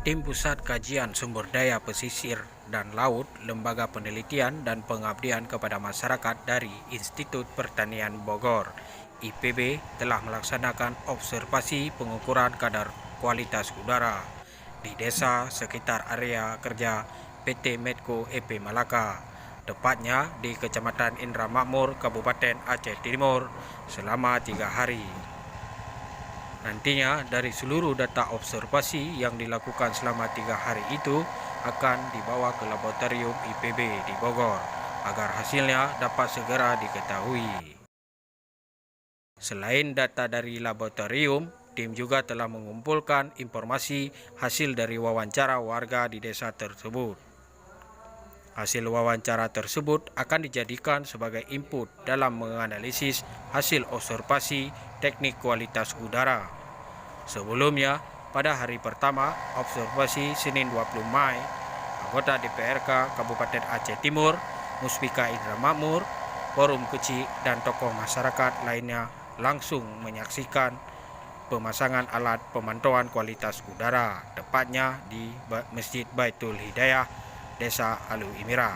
Tim Pusat Kajian Sumber Daya Pesisir dan Laut, Lembaga Penelitian dan Pengabdian kepada Masyarakat dari Institut Pertanian Bogor, IPB, telah melaksanakan observasi pengukuran kadar kualitas udara di desa sekitar area kerja PT Medco EP Malaka, tepatnya di Kecamatan Indramakmur, Kabupaten Aceh Timur, selama 3 hari. Nantinya dari seluruh data observasi yang dilakukan selama 3 hari itu akan dibawa ke laboratorium IPB di Bogor agar hasilnya dapat segera diketahui. Selain data dari laboratorium, tim juga telah mengumpulkan informasi hasil dari wawancara warga di desa tersebut. Hasil wawancara tersebut akan dijadikan sebagai input dalam menganalisis hasil observasi teknik kualitas udara. Sebelumnya, pada hari pertama observasi Senin 20 Mei, anggota DPRK Kabupaten Aceh Timur, Muspika Indramakmur, Forum Kecil dan tokoh masyarakat lainnya langsung menyaksikan pemasangan alat pemantauan kualitas udara, tepatnya di Masjid Baitul Hidayah, Desa Alu Imira.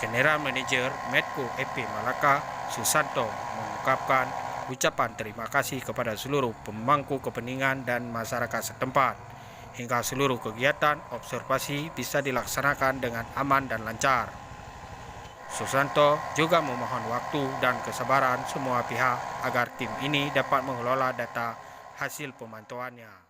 General Manager Medco EP Malaka, Susanto, mengungkapkan ucapan terima kasih kepada seluruh pemangku kepentingan dan masyarakat setempat, hingga seluruh kegiatan observasi bisa dilaksanakan dengan aman dan lancar. Susanto juga memohon waktu dan kesabaran semua pihak agar tim ini dapat mengelola data hasil pemantauannya.